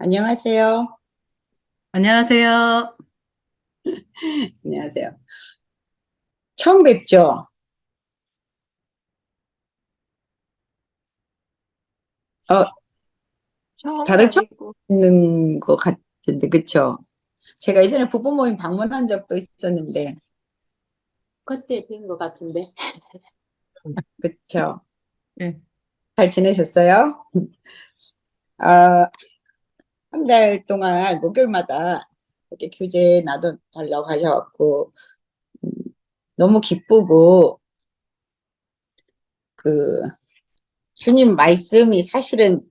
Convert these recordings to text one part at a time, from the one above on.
안녕하세요. 안녕하세요. 안녕하세요. 처음 뵙죠? 어, 처음은 다들 처음 아니고, 뵙는 것 같은데, 그쵸? 제가 예전에 부부 모임 방문한 적도 있었는데, 그때 뵌 것 같은데. 그쵸? 예. 잘 지내셨어요? 아, 한 달 동안 목요일마다 이렇게 교재 나도 달라고 하셔갖고, 음, 너무 기쁘고, 그, 주님 말씀이 사실은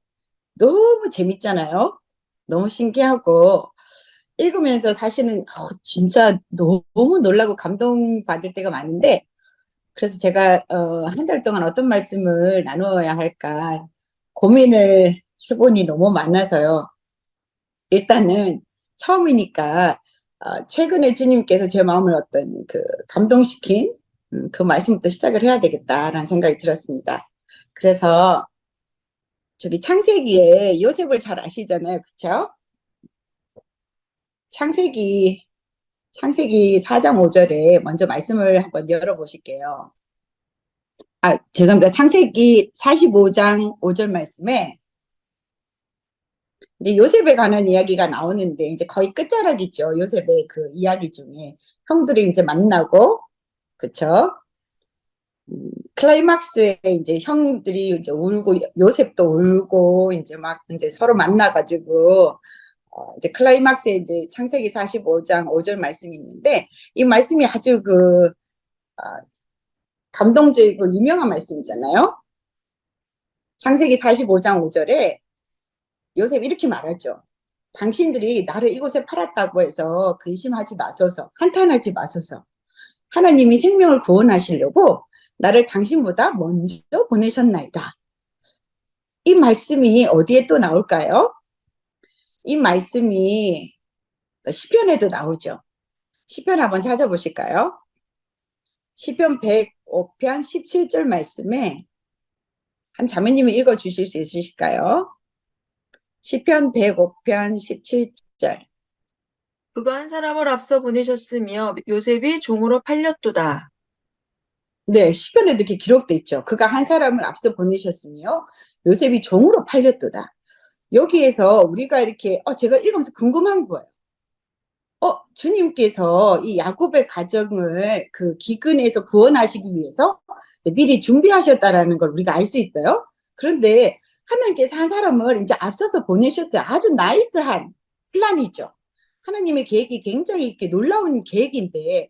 너무 재밌잖아요? 너무 신기하고, 읽으면서 사실은 진짜 너무 놀라고 감동받을 때가 많은데 그래서 제가 한 달 동안 어떤 말씀을 나누어야 할까 고민을 해보니 너무 많아서요. 일단은 처음이니까 최근에 주님께서 제 마음을 어떤 감동시킨 그 말씀부터 시작을 해야 되겠다라는 생각이 들었습니다. 그래서 저기 창세기에 요셉을 잘 아시잖아요. 그쵸? 창세기 창세기 4장 5절에 먼저 말씀을 한번 열어보실게요. 죄송합니다. 창세기 45장 5절 말씀에 이제 요셉에 관한 이야기가 나오는데 이제 거의 끝자락이죠. 요셉의 그 이야기 중에 형들이 이제 만나고 그쵸? 클라이막스에 이제 형들이 이제 울고 요셉도 울고 이제 막 이제 서로 만나가지고 이제 클라이막스에 이제 창세기 45장 5절 말씀이 있는데 이 말씀이 아주 어, 감동적이고 유명한 말씀이잖아요. 창세기 45장 5절에 요셉이 이렇게 말하죠. 당신들이 나를 이곳에 팔았다고 해서 근심하지 마소서, 한탄하지 마소서. 하나님이 생명을 구원하시려고 나를 당신보다 먼저 보내셨나이다. 이 말씀이 어디에 또 나올까요? 이 말씀이 시편에도 나오죠. 시편 한번 찾아보실까요? 시편 105편 17절 말씀에 한 자매님이 읽어주실 수 있으실까요? 시편 105편 17절. 그가 한 사람을 앞서 보내셨으며 요셉이 종으로 팔렸도다. 네, 시편에도 이렇게 기록돼 있죠. 그가 한 사람을 앞서 보내셨으며 요셉이 종으로 팔렸도다. 여기에서 우리가 이렇게 제가 읽으면서 궁금한 거예요. 주님께서 이 야곱의 가정을 그 기근에서 구원하시기 위해서 미리 준비하셨다라는 걸 우리가 알 수 있어요. 그런데 하나님께서 한 사람을 이제 앞서서 보내셨어요. 아주 나이스한 플랜이죠. 하나님의 계획이 굉장히 이렇게 놀라운 계획인데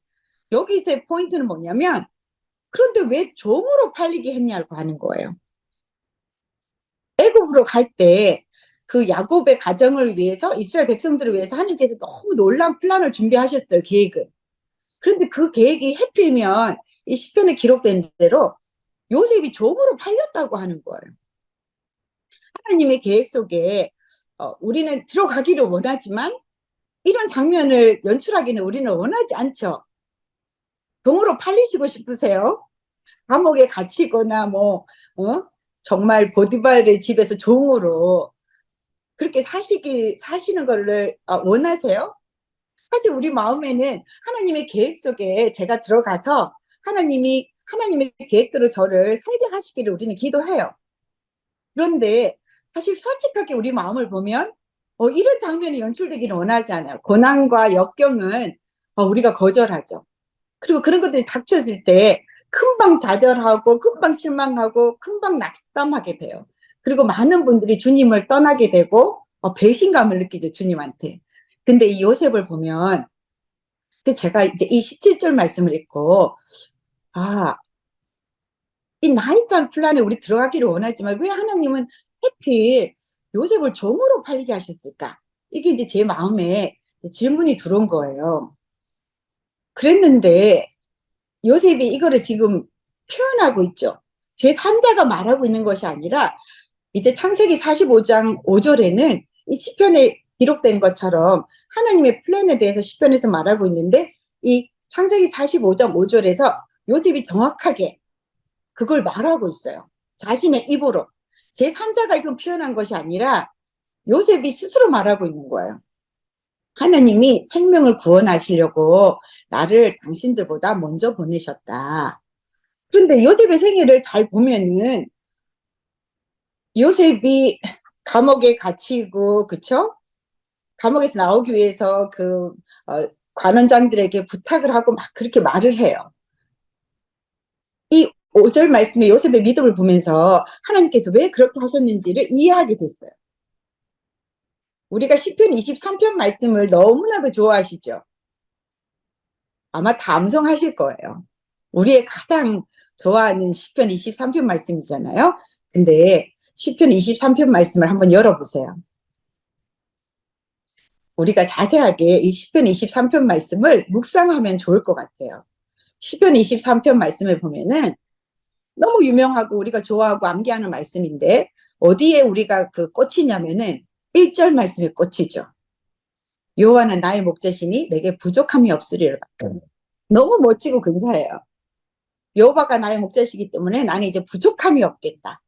여기서의 포인트는 뭐냐면 그런데 왜 종으로 팔리게 했냐고 하는 거예요. 애굽으로 갈 때 그 야곱의 가정을 위해서 이스라엘 백성들을 위해서 하나님께서 너무 놀라운 플랜을 준비하셨어요. 계획을. 그런데 그 계획이 해필이면 이 시편에 기록된 대로 요셉이 종으로 팔렸다고 하는 거예요. 하나님의 계획 속에 우리는 들어가기를 원하지만 이런 장면을 연출하기는 우리는 원하지 않죠. 종으로 팔리시고 싶으세요? 감옥에 갇히거나 정말 보디발의 집에서 종으로 그렇게 사시는 거를 원하세요? 사실 우리 마음에는 하나님의 계획 속에 제가 들어가서 하나님의 계획대로 저를 살게 하시기를 우리는 기도해요. 그런데 사실 솔직하게 우리 마음을 보면 이런 장면이 연출되기는 원하지 않아요. 고난과 역경은 우리가 거절하죠. 그리고 그런 것들이 닥쳐질 때 금방 좌절하고 금방 실망하고 금방 낙담하게 돼요. 그리고 많은 분들이 주님을 떠나게 되고 배신감을 느끼죠, 주님한테. 근데 이 요셉을 보면 제가 이제 이 17절 말씀을 읽고 아, 이 나이트한 플랜에 우리 들어가기를 원하지만 왜 하나님은 하필 요셉을 종으로 팔리게 하셨을까? 이게 이제 제 마음에 질문이 들어온 거예요. 그랬는데 요셉이 이거를 지금 표현하고 있죠. 제3자가 말하고 있는 것이 아니라 이제 창세기 45장 5절에는 이 시편에 기록된 것처럼 하나님의 플랜에 대해서 시편에서 말하고 있는데 이 창세기 45장 5절에서 요셉이 정확하게 그걸 말하고 있어요. 자신의 입으로. 제3자가 이건 표현한 것이 아니라 요셉이 스스로 말하고 있는 거예요. 하나님이 생명을 구원하시려고 나를 당신들보다 먼저 보내셨다. 그런데 요셉의 생애를 잘 보면은 요셉이 감옥에 갇히고, 그쵸? 감옥에서 나오기 위해서 관원장들에게 부탁을 하고 막 그렇게 말을 해요. 이 5절 말씀에 요셉의 믿음을 보면서 하나님께서 왜 그렇게 하셨는지를 이해하게 됐어요. 우리가 시편 23편 말씀을 너무나도 좋아하시죠? 아마 다 암송하실 거예요. 우리의 가장 좋아하는 시편 23편 말씀이잖아요. 근데 시편 23편 말씀을 한번 열어보세요. 우리가 자세하게 이 시편 23편 말씀을 묵상하면 좋을 것 같아요. 시편 23편 말씀을 보면은 너무 유명하고 우리가 좋아하고 암기하는 말씀인데 어디에 우리가 꽂히냐면은 1절 말씀에 꽂히죠. 여호와는 나의 목자시니 내게 부족함이 없으리로다. 너무 멋지고 근사해요. 여호와가 나의 목자시기 때문에 나는 이제 부족함이 없겠다.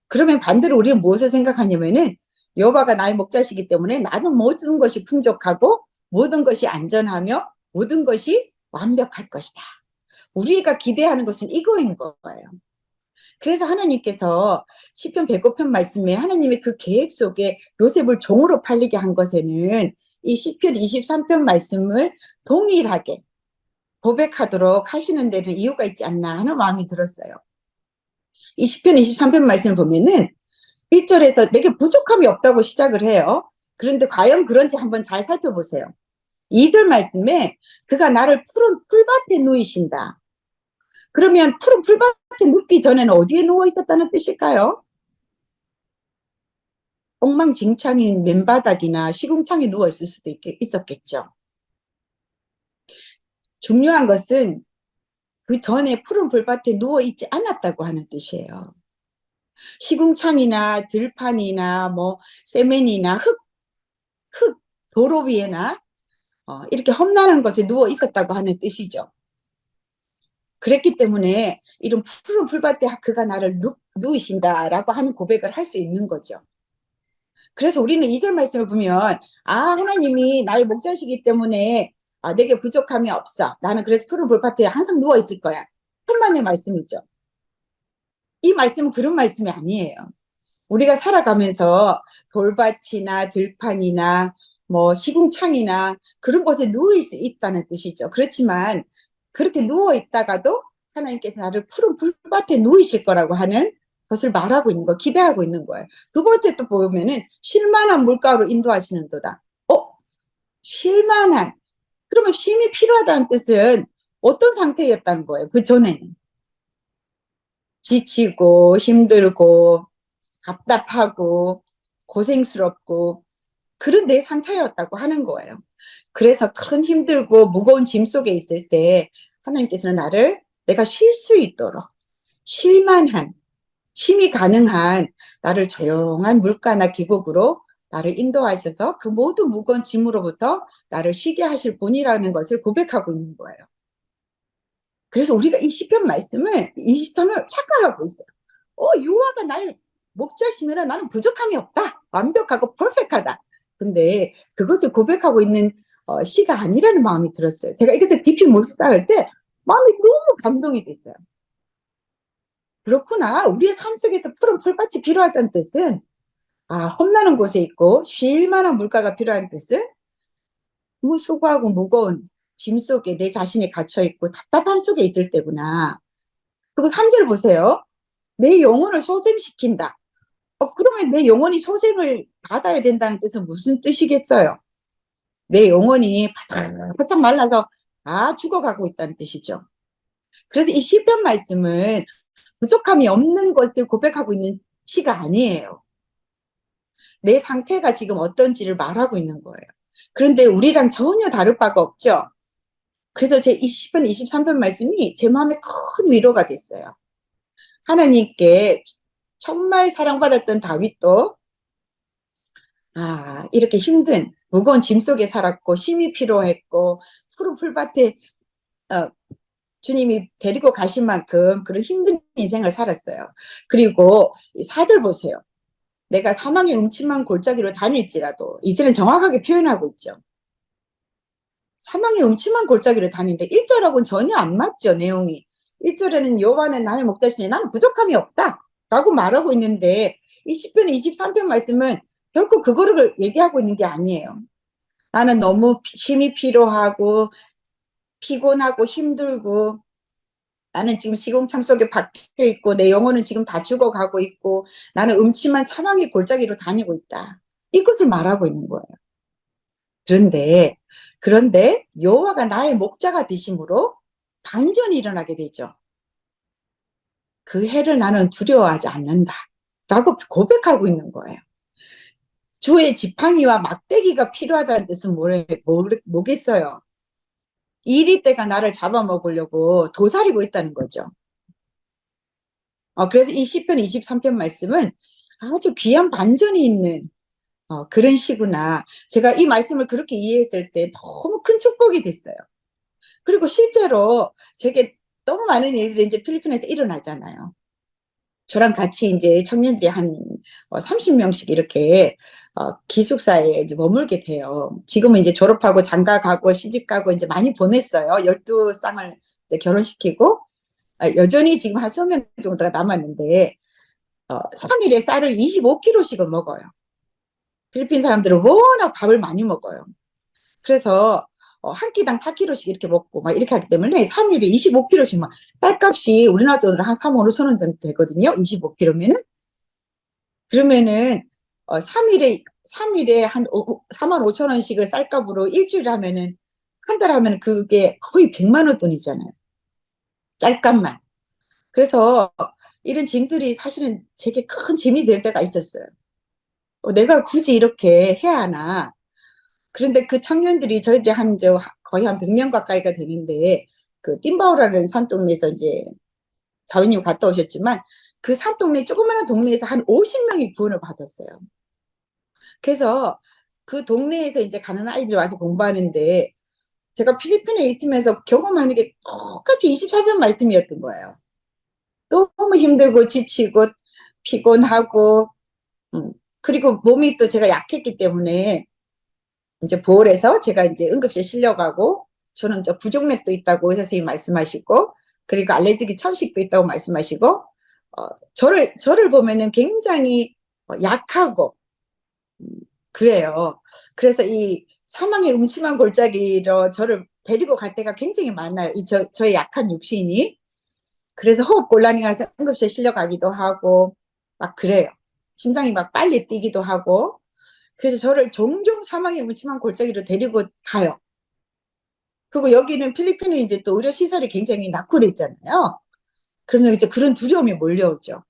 그러면 반대로 우리는 무엇을 생각하냐면은 여호와가 나의 목자시기 때문에 나는 모든 것이 풍족하고 모든 것이 안전하며 모든 것이 완벽할 것이다. 우리가 기대하는 것은 이거인 거예요. 그래서 하나님께서 시편 109편 말씀에 하나님의 그 계획 속에 요셉을 종으로 팔리게 한 것에는 이 시편 23편 말씀을 동일하게 고백하도록 하시는 데는 이유가 있지 않나 하는 마음이 들었어요. 이 시편 23편 말씀을 보면은 1절에서 내게 부족함이 없다고 시작을 해요. 그런데 과연 그런지 한번 잘 살펴보세요. 2절 말씀에 그가 나를 푸른 풀밭에 누이신다. 그러면 푸른 풀밭에 눕기 전에는 어디에 누워 있었다는 뜻일까요? 엉망진창인 맨바닥이나 시궁창에 누워 있을 수도 있었겠죠. 중요한 것은 그 전에 푸른 풀밭에 누워 있지 않았다고 하는 뜻이에요. 시궁창이나 들판이나 뭐 세면이나 흙 도로 위에나 이렇게 험난한 것에 누워 있었다고 하는 뜻이죠. 그랬기 때문에 이런 푸른 풀밭에 그가 나를 누이신다라고 하는 고백을 할 수 있는 거죠. 그래서 우리는 2절 말씀을 보면 하나님이 나의 목자시기 때문에 내게 부족함이 없어. 나는 그래서 푸른 풀밭에 항상 누워 있을 거야. 천만의 말씀이죠. 이 말씀은 그런 말씀이 아니에요. 우리가 살아가면서 돌밭이나 들판이나 뭐 시궁창이나 그런 곳에 누워 있을 수 있다는 뜻이죠. 그렇지만 그렇게 누워 있다가도 하나님께서 나를 푸른 풀밭에 누이실 거라고 하는 것을 말하고 있는 거, 기대하고 있는 거예요. 두 번째 또 보면은 쉴만한 물가로 인도하시는도다. 쉴만한. 그러면 쉼이 필요하다는 뜻은 어떤 상태였다는 거예요? 그 전에는 지치고 힘들고 답답하고 고생스럽고 그런 내 상태였다고 하는 거예요. 그래서 큰 힘들고 무거운 짐 속에 있을 때 하나님께서는 내가 쉴 수 있도록 쉴만한 쉼이 가능한 나를 조용한 물가나 계곡으로 나를 인도하셔서 그 모든 무거운 짐으로부터 나를 쉬게 하실 분이라는 것을 고백하고 있는 거예요. 그래서 우리가 이 시편 말씀을 23을 착각하고 있어요. 여호와가 나의 목자시면 나는 부족함이 없다. 완벽하고 퍼펙트하다. 근데 그것을 고백하고 있는 시가 아니라는 마음이 들었어요. 제가 이것도 깊이 묵상할 때 마음이 너무 감동이 됐어요. 그렇구나. 우리의 삶 속에서 푸른 풀밭이 필요하다는 뜻은 험난한 곳에 있고 쉴 만한 물가가 필요한 뜻은 너무 수고하고 무거운 짐 속에 내 자신이 갇혀있고 답답함 속에 있을 때구나. 그리고 3절 보세요. 내 영혼을 소생시킨다. 그러면 내 영혼이 소생을 받아야 된다는 뜻은 무슨 뜻이겠어요? 내 영혼이 바짝 말라서 죽어가고 있다는 뜻이죠. 그래서 이 시편 말씀은 부족함이 없는 것을 고백하고 있는 시가 아니에요. 내 상태가 지금 어떤지를 말하고 있는 거예요. 그런데 우리랑 전혀 다를 바가 없죠. 그래서 제 이 시편 23편 말씀이 제 마음에 큰 위로가 됐어요. 하나님께 정말 사랑받았던 다윗도 이렇게 힘든 무거운 짐 속에 살았고 쉼이 필요했고 푸른 풀밭에 주님이 데리고 가신 만큼 그런 힘든 인생을 살았어요. 그리고 4절 보세요. 내가 사망의 음침한 골짜기로 다닐지라도 이제는 정확하게 표현하고 있죠. 사망의 음침한 골짜기로 다니는데 1절하고는 전혀 안 맞죠, 내용이. 1절에는 여호와는 나의 목자시니 나는 부족함이 없다 라고 말하고 있는데 이 시편 23편 말씀은 결코 그거를 얘기하고 있는 게 아니에요. 나는 너무 힘이 필요하고 피곤하고 힘들고 나는 지금 시궁창 속에 박혀 있고 내 영혼은 지금 다 죽어가고 있고 나는 음침한 사망의 골짜기로 다니고 있다. 이것을 말하고 있는 거예요. 그런데 여호와가 나의 목자가 되심으로 반전이 일어나게 되죠. 그 해를 나는 두려워하지 않는다 라고 고백하고 있는 거예요. 주의 지팡이와 막대기가 필요하다는 뜻은 뭐겠어요? 이리 때가 나를 잡아먹으려고 도사리고 있다는 거죠. 그래서 이 시편 23편 말씀은 아주 귀한 반전이 있는 그런 시구나. 제가 이 말씀을 그렇게 이해했을 때 너무 큰 축복이 됐어요. 그리고 실제로 제게 너무 많은 일들이 이제 필리핀에서 일어나잖아요. 저랑 같이 이제 청년들이 한 30명씩 이렇게 기숙사에 이제 머물게 돼요. 지금은 이제 졸업하고 장가 가고 시집 가고 이제 많이 보냈어요. 12쌍을 이제 결혼시키고 여전히 지금 한 20명 정도가 남았는데 3일에 쌀을 25kg씩을 먹어요. 필리핀 사람들은 워낙 밥을 많이 먹어요. 그래서 한 끼당 4kg씩 이렇게 먹고 막 이렇게 하기 때문에 3일에 25kg씩 막 쌀값이 우리나라 돈으로 한 3만 5천 원 정도 되거든요. 25kg면은. 그러면은 3일에 한 4만 5천 원씩을 쌀값으로 일주일에 하면은 한 달 하면 그게 거의 100만 원 돈이잖아요. 쌀값만. 그래서 이런 짐들이 사실은 제게 큰 짐이 될 때가 있었어요. 내가 굳이 이렇게 해야 하나. 그런데 그 청년들이 저희들이 거의 한 100명 가까이가 되는데 그 띵바오라는 산동네에서 이제 자매님 갔다 오셨지만 그 산동네 조그마한 동네에서 한 50명이 구원을 받았어요. 그래서 그 동네에서 이제 가는 아이들이 와서 공부하는데 제가 필리핀에 있으면서 경험하는 게 똑같이 24편 말씀이었던 거예요. 너무 힘들고 지치고 피곤하고 그리고 몸이 또 제가 약했기 때문에 이제 보홀해서 제가 이제 응급실 실려가고 저는 저 부종맥도 있다고 의사 선생님이 말씀하시고 그리고 알레르기 천식도 있다고 말씀하시고 저를 보면은 굉장히 약하고 그래요. 그래서 이 사망의 음침한 골짜기로 저를 데리고 갈 때가 굉장히 많아요. 저의 약한 육신이. 그래서 호흡곤란이 가서 응급실 실려가기도 하고 막 그래요. 심장이 막 빨리 뛰기도 하고 그래서 저를 종종 사망의 음침한 골짜기로 데리고 가요. 그리고 여기는 필리핀은 이제 또 의료시설이 굉장히 낙후됐잖아요. 그러면 이제 그런 두려움이 몰려오죠.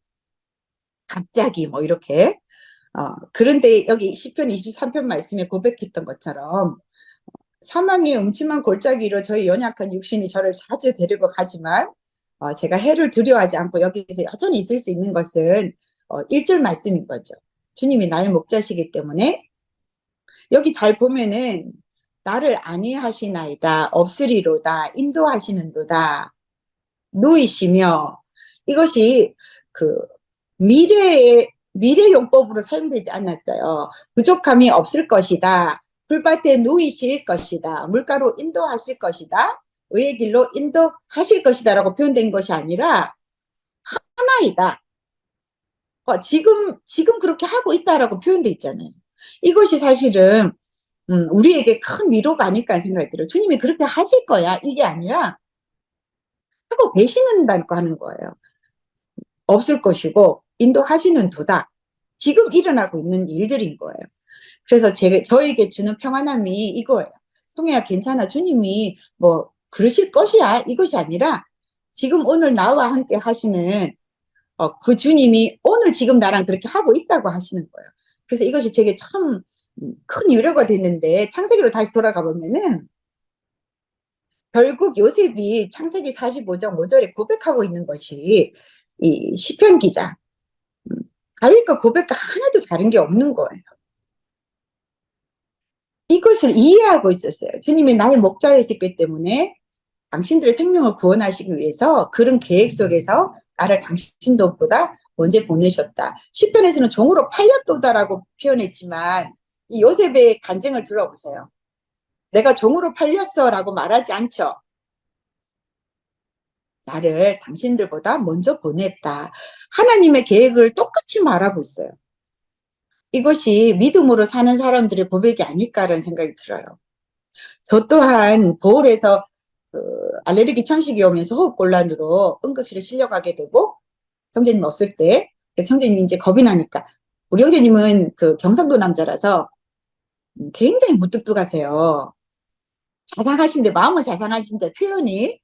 갑자기 뭐 이렇게. 그런데 여기 시편 23편 말씀에 고백했던 것처럼 사망의 음침한 골짜기로 저희 연약한 육신이 저를 자주 데리고 가지만 제가 해를 두려워하지 않고 여기서 여전히 있을 수 있는 것은 1절 말씀인 거죠. 주님이 나의 목자시기 때문에 여기 잘 보면은 나를 안위하시나이다 없으리로다 인도하시는도다 누이시며 이것이 그 미래용법으로 사용되지 않았어요. 부족함이 없을 것이다. 풀밭에 누이실 것이다. 물가로 인도하실 것이다. 의의 길로 인도하실 것이다 라고 표현된 것이 아니라 하나이다. 지금 그렇게 하고 있다라고 표현돼 있잖아요. 이것이 사실은 우리에게 큰 위로가 아닐까 생각이 들어요. 주님이 그렇게 하실 거야 이게 아니라 하고 계시는다고 하는 거예요. 없을 것이고 인도하시는 도다. 지금 일어나고 있는 일들인 거예요. 그래서 저에게 주는 평안함이 이거예요. 성혜야 괜찮아. 주님이 뭐 그러실 것이야. 이것이 아니라 지금 오늘 나와 함께 하시는 그 주님이 오늘 지금 나랑 그렇게 하고 있다고 하시는 거예요. 그래서 이것이 제게 참 큰 위로가 됐는데 창세기로 다시 돌아가 보면은 결국 요셉이 창세기 45장 5절에 고백하고 있는 것이 이 시편 기자 다윗과 고백과 하나도 다른 게 없는 거예요. 이것을 이해하고 있었어요. 주님이 나의 목자이시기 때문에 당신들의 생명을 구원하시기 위해서 그런 계획 속에서 나를 당신들보다 언제 보내셨다. 시편에서는 종으로 팔렸도다라고 표현했지만 이 요셉의 간증을 들어보세요. 내가 종으로 팔렸어라고 말하지 않죠. 나를 당신들보다 먼저 보냈다. 하나님의 계획을 똑같이 말하고 있어요. 이것이 믿음으로 사는 사람들의 고백이 아닐까라는 생각이 들어요. 저 또한 보홀에서 알레르기 천식이 오면서 호흡곤란으로 응급실에 실려가게 되고 형제님 없을 때 형제님이 이제 겁이 나니까 우리 형제님은 그 경상도 남자라서 굉장히 무뚝뚝하세요. 자상하신데 마음은 자상하신데 표현이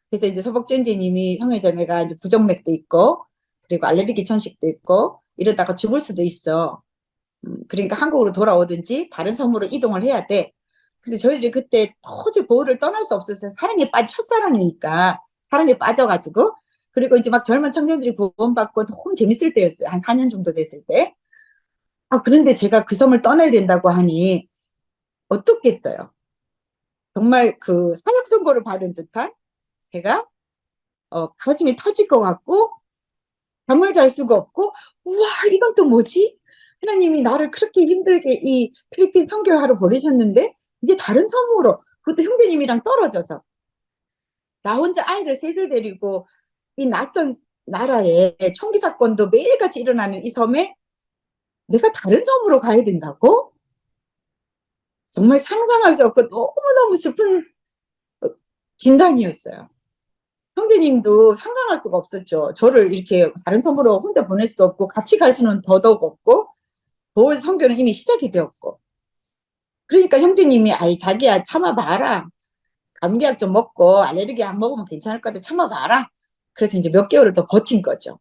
그래서 이제 서복전제님이 성혜자매가 이제 부정맥도 있고 그리고 알레르기 천식도 있고 이러다가 죽을 수도 있어. 그러니까 한국으로 돌아오든지 다른 섬으로 이동을 해야 돼. 근데 저희들이 그때 도저히 보호를 떠날 수 없었어요. 사랑에 빠져 첫사랑이니까 사랑에 빠져가지고 그리고 이제 막 젊은 청년들이 구원받고 너무 재밌을 때였어요. 한 4년 정도 됐을 때. 그런데 제가 그 섬을 떠나야 된다고 하니 어떻겠어요. 정말 그 사역 선고를 받은 듯한 제가 가슴이 터질 것 같고 잠을 잘 수가 없고 우와 이건 또 뭐지? 하나님이 나를 그렇게 힘들게 이 필리핀 선교하러 보내셨는데 이제 다른 섬으로 그것도 형제님이랑 떨어져서 나 혼자 아이들 셋을 데리고 이 낯선 나라에 총기 사건도 매일같이 일어나는 이 섬에 내가 다른 섬으로 가야 된다고? 정말 상상할 수 없고 너무너무 슬픈 진단이었어요. 형제님도 상상할 수가 없었죠. 저를 이렇게 다른 섬으로 혼자 보낼 수도 없고 같이 갈 수는 더더욱 없고 보호 선교는 이미 시작이 되었고 그러니까 형제님이 아이 자기야 참아봐라. 감기약 좀 먹고 알레르기 약 먹으면 괜찮을 것 같아 참아봐라. 그래서 이제 몇 개월을 더 버틴 거죠.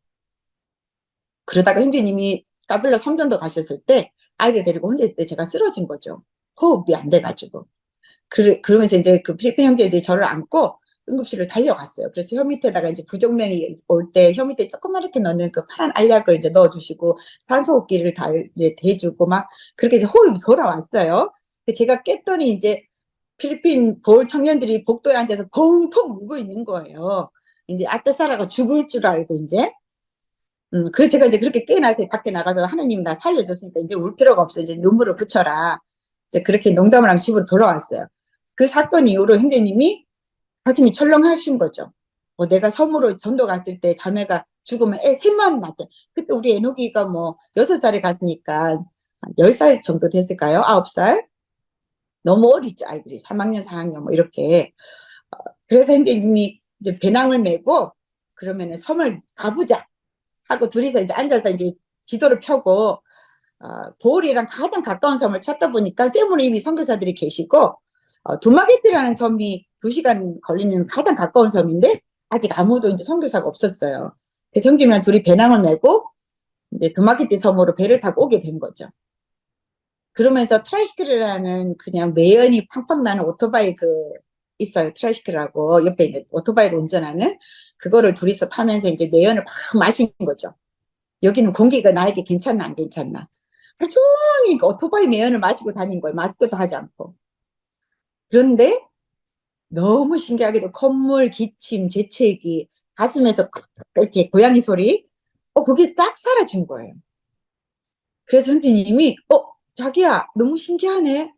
그러다가 형제님이 까불러 섬전도 가셨을 때 아이들 데리고 혼자 있을 때 제가 쓰러진 거죠. 호흡이 안 돼가지고. 그러면서 이제 그 필리핀 형제들이 저를 안고 응급실로 달려갔어요. 그래서 혀 밑에다가 이제 부정면이 올 때 혀 밑에 조그맣게 넣는 그 파란 알약을 이제 넣어주시고 산소호흡기를 다 이제 대주고 막 그렇게 이제 호흡이 돌아왔어요. 제가 깼더니 이제 필리핀 보홀 청년들이 복도에 앉아서 펑펑 울고 있는 거예요. 이제 아따사라가 죽을 줄 알고 이제. 그래서 제가 이제 그렇게 깨나서 밖에 나가서 하나님 나 살려줬으니까 이제 울 필요가 없어. 이제 눈물을 그쳐라. 이제 그렇게 농담을 하면 집으로 돌아왔어요. 그 사건 이후로 형제님이 가슴이 철렁하신 거죠. 내가 섬으로 전도 갔을 때 자매가 죽으면 애 셋만 낳대. 그때 우리 애노기가 뭐 6살에 갔으니까 10살 정도 됐을까요? 9살? 너무 어리죠. 아이들이 3학년, 4학년 뭐 이렇게. 그래서 형제님이 이제 배낭을 메고 그러면은 섬을 가보자 하고 둘이서 이제 앉아서 이제 지도를 펴고 보홀이랑 가장 가까운 섬을 찾다 보니까 세무로 이미 선교사들이 계시고 두마게티라는 섬이 2시간 걸리는 가장 가까운 섬인데 아직 아무도 이제 선교사가 없었어요. 그래서 형제님이랑 둘이 배낭을 메고 이제 두마게티 섬으로 배를 타고 오게 된 거죠. 그러면서 트라이시클이라는 그냥 매연이 팡팡 나는 오토바이 있어요. 트라이시클이라고 옆에 있는 오토바이를 운전하는 그거를 둘이서 타면서 이제 매연을 막 마시는 거죠. 여기는 공기가 나에게 괜찮나 안 괜찮나. 하루 종일 오토바이 매연을 마시고 다닌 거예요. 마스크도 하지 않고. 그런데 너무 신기하게도 콧물, 기침, 재채기, 가슴에서 이렇게 고양이 소리, 그게 딱 사라진 거예요. 그래서 형제님이, 자기야, 너무 신기하네.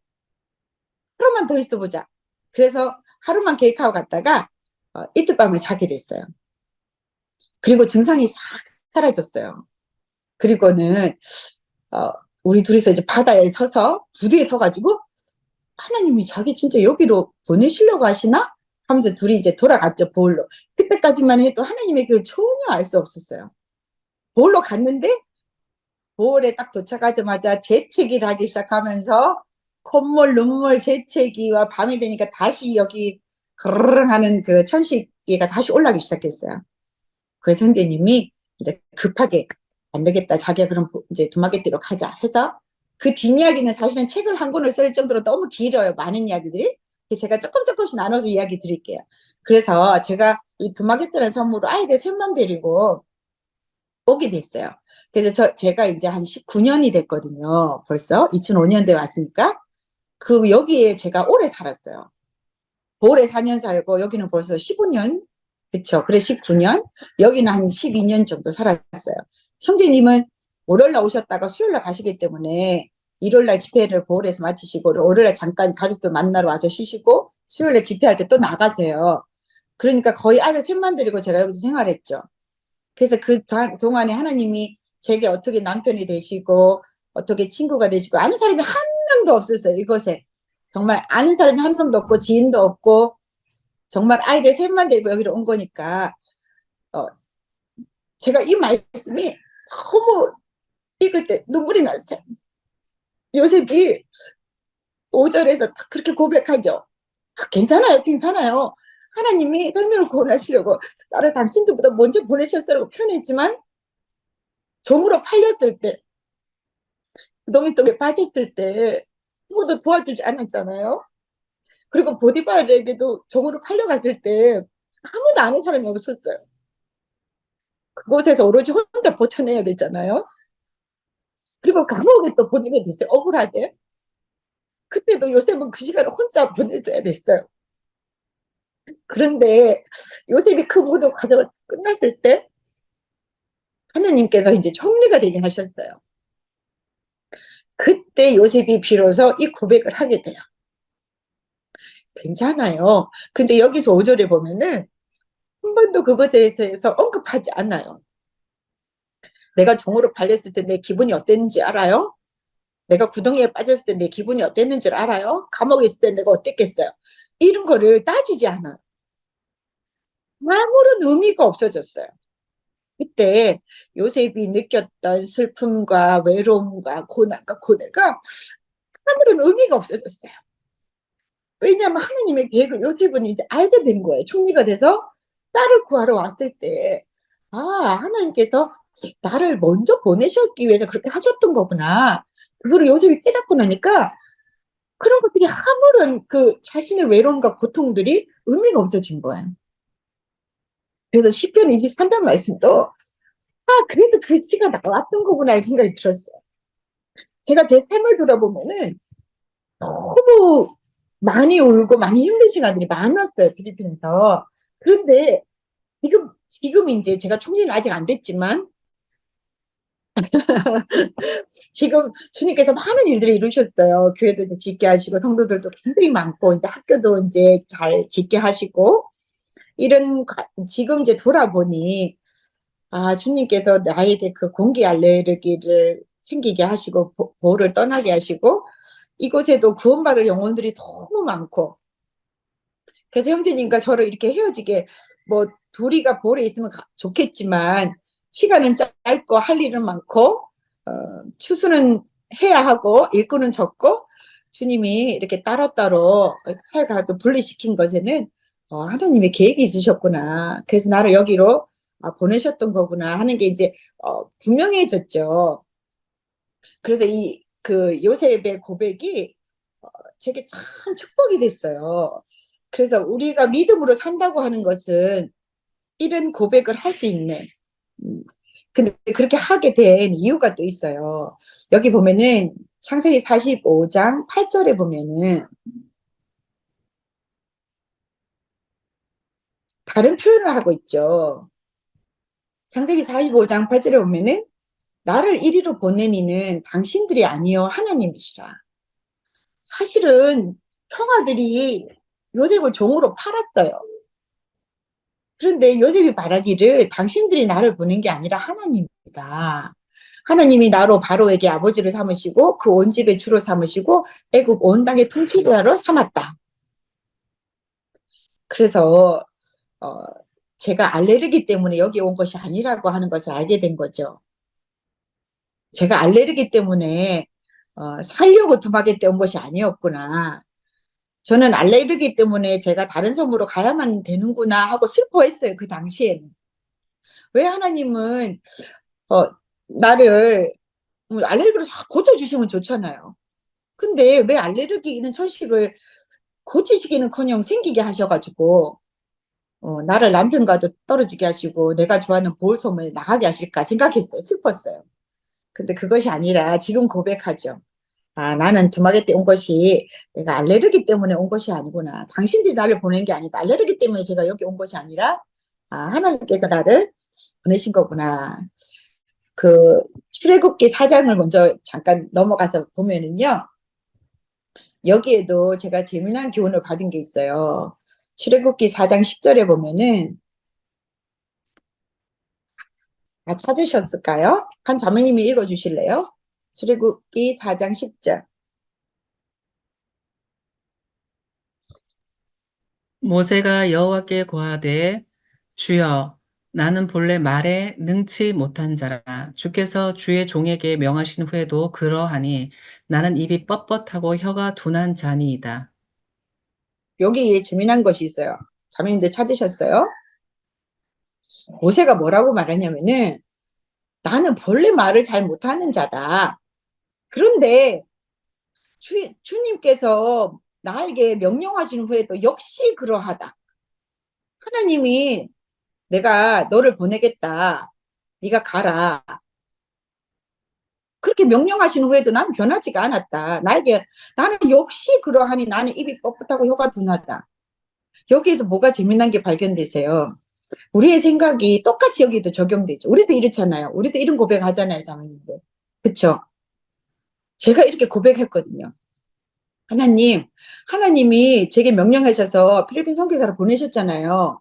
하루만 더 있어보자. 그래서 하루만 계획하고 갔다가, 이틀 밤을 자게 됐어요. 그리고 증상이 싹 사라졌어요. 그리고는, 우리 둘이서 이제 바다에 서서, 부두에 서가지고, 하나님이 자기 진짜 여기로 보내시려고 하시나? 하면서 둘이 이제 돌아갔죠, 보홀로. 그때까지만 해도 하나님의 길을 전혀 알 수 없었어요. 보홀로 갔는데, 보홀에 딱 도착하자마자 재채기를 하기 시작하면서, 콧물, 눈물, 재채기와 밤이 되니까 다시 여기, 그르릉 하는 그 천식기가 다시 올라오기 시작했어요. 그래서 형제님이 이제 급하게, 안 되겠다. 자기가 그럼 이제 두마게띠로 가자 해서, 그 뒷이야기는 사실은 책을 한 권을 쓸 정도로 너무 길어요. 많은 이야기들이. 제가 조금씩 나눠서 이야기 드릴게요. 그래서 제가 이 두마게띠라는 섬으로 아이들 셋만 데리고 오게 됐어요. 그래서 제가 이제 한 19년이 됐거든요. 벌써 2005년도에 왔으니까. 여기에 제가 오래 살았어요. 오래 4년 살고 여기는 벌써 15년. 그쵸. 그래 19년. 여기는 한 12년 정도 살았어요. 형제님은 월요일날 오셨다가 수요일날 가시기 때문에 일요일날 집회를 보홀에서 마치시고 월요일날 잠깐 가족들 만나러 와서 쉬시고 수요일날 집회할 때 또 나가세요. 그러니까 거의 아들 셋만 데리고 제가 여기서 생활했죠. 그래서 그 동안에 하나님이 제게 어떻게 남편이 되시고 어떻게 친구가 되시고 아는 사람이 한 명도 없었어요. 이곳에 정말 아는 사람이 한 명도 없고 지인도 없고 정말 아이들 셋만 데리고 여기로 온 거니까 제가 이 말씀이 너무 읽을 때 눈물이 났어요. 요셉이 5절에서 그렇게 고백하죠. 괜찮아요, 괜찮아요. 하나님이 생명을 구원하시려고 나를 당신들보다 먼저 보내셨어라고 표현했지만 종으로 팔렸을 때, 너미 속에 빠졌을 때 아무도 도와주지 않았잖아요. 그리고 보디발에게도 종으로 팔려갔을 때 아무도 아는 사람이 없었어요. 그곳에서 오로지 혼자 버텨내야 되잖아요. 그리고 감옥에 또 보내게 됐어요. 억울하게. 그때도 요셉은 그 시간을 혼자 보내줘야 됐어요. 그런데 요셉이 그 모든 과정을 끝났을 때 하나님께서 이제 총리가 되게 하셨어요. 그때 요셉이 비로소 이 고백을 하게 돼요. 괜찮아요. 근데 여기서 5절에 보면은 한 번도 그것에 대해서 언급하지 않아요. 내가 종으로 팔렸을 때 내 기분이 어땠는지 알아요? 내가 구덩이에 빠졌을 때 내 기분이 어땠는지 알아요? 감옥에 있을 때 내가 어땠겠어요? 이런 거를 따지지 않아요. 아무런 의미가 없어졌어요. 그때 요셉이 느꼈던 슬픔과 외로움과 고난과 고뇌가 아무런 의미가 없어졌어요. 왜냐하면 하나님의 계획을 요셉은 이제 알게 된 거예요. 총리가 돼서 딸을 구하러 왔을 때, 하나님께서 나를 먼저 보내셨기 위해서 그렇게 하셨던 거구나. 그거를 요셉이 깨닫고 나니까 그런 것들이 아무런 그 자신의 외로움과 고통들이 의미가 없어진 거예요. 그래서 시편 23편 말씀도 그래서 그 시가 나왔던 거구나 이 생각이 들었어요. 제가 제 삶을 돌아보면은 너무 많이 울고 많이 힘든 시간들이 많았어요. 필리핀에서. 그런데 지금 이제 제가 총리는 아직 안 됐지만 지금 주님께서 많은 일들을 이루셨어요. 교회도 이제 짓게 하시고 성도들도 굉장히 많고 이제 학교도 이제 잘 짓게 하시고 지금 이제 돌아보니 주님께서 나에게 그 공기 알레르기를 생기게 하시고 보호를 떠나게 하시고 이곳에도 구원받을 영혼들이 너무 많고 그래서 형제님과 저를 이렇게 헤어지게 뭐 둘이가 볼에 있으면 좋겠지만 시간은 짧고 할 일은 많고 추수는 해야 하고 일꾼은 적고 주님이 이렇게 따로따로 살아가도 분리시킨 것에는 하나님의 계획이 있으셨구나. 그래서 나를 여기로 보내셨던 거구나 하는 게 이제 분명해졌죠. 그래서 그 요셉의 고백이 제게 참 축복이 됐어요. 그래서 우리가 믿음으로 산다고 하는 것은 이런 고백을 할 수 있는 근데 그렇게 하게 된 이유가 또 있어요. 여기 보면은 창세기 45장 8절에 보면은 다른 표현을 하고 있죠. 창세기 45장 8절에 보면은 나를 이리로 보낸 이는 당신들이 아니요 하나님이시라. 사실은 형아들이 요셉을 종으로 팔았어요. 그런데 요셉이 말하기를 당신들이 나를 보낸 게 아니라 하나님이다. 하나님이 나로 바로에게 아버지를 삼으시고 그 온 집의 주로 삼으시고 애굽 온 땅의 통치자로 삼았다. 그래서 제가 알레르기 때문에 여기 온 것이 아니라고 하는 것을 알게 된 거죠. 제가 알레르기 때문에 살려고 두마게떼 온 것이 아니었구나. 저는 알레르기 때문에 제가 다른 섬으로 가야만 되는구나 하고 슬퍼했어요. 그 당시에는. 왜 하나님은 나를 알레르기를 고쳐주시면 좋잖아요. 근데 왜 알레르기 있는 천식을 고치시기는커녕 생기게 하셔가지고 나를 남편과도 떨어지게 하시고 내가 좋아하는 보홀섬에 나가게 하실까 생각했어요. 슬펐어요. 근데 그것이 아니라 지금 고백하죠. 나는 두마게떼 온 것이 내가 알레르기 때문에 온 것이 아니구나. 당신들이 나를 보낸 게 아니다. 알레르기 때문에 제가 여기 온 것이 아니라 하나님께서 나를 보내신 거구나. 그 출애굽기 4장을 먼저 잠깐 넘어가서 보면은요. 여기에도 제가 재미난 교훈을 받은 게 있어요. 출애굽기 4장 10절에 보면은 다 찾으셨을까요? 한 자매님이 읽어주실래요? 출애굽기 4장 10절. 모세가 여호와께 고하되 주여 나는 본래 말에 능치 못한 자라 주께서 주의 종에게 명하신 후에도 그러하니 나는 입이 뻣뻣하고 혀가 둔한 자니이다. 여기에 재미난 것이 있어요. 자매님들 찾으셨어요? 모세가 뭐라고 말하냐면은 나는 본래 말을 잘 못하는 자다. 그런데 주님께서 나에게 명령하신 후에도 역시 그러하다. 하나님이 내가 너를 보내겠다. 네가 가라. 그렇게 명령하신 후에도 나는 변하지가 않았다. 나는 역시 그러하니 나는 입이 뻣뻣하고 혀가 둔하다. 여기에서 뭐가 재미난 게 발견되세요? 우리의 생각이 똑같이 여기도 적용되죠. 우리도 이렇잖아요. 우리도 이런 고백하잖아요, 자매님들. 그쵸? 제가 이렇게 고백했거든요. 하나님이 제게 명령하셔서 필리핀 선교사를 보내셨잖아요.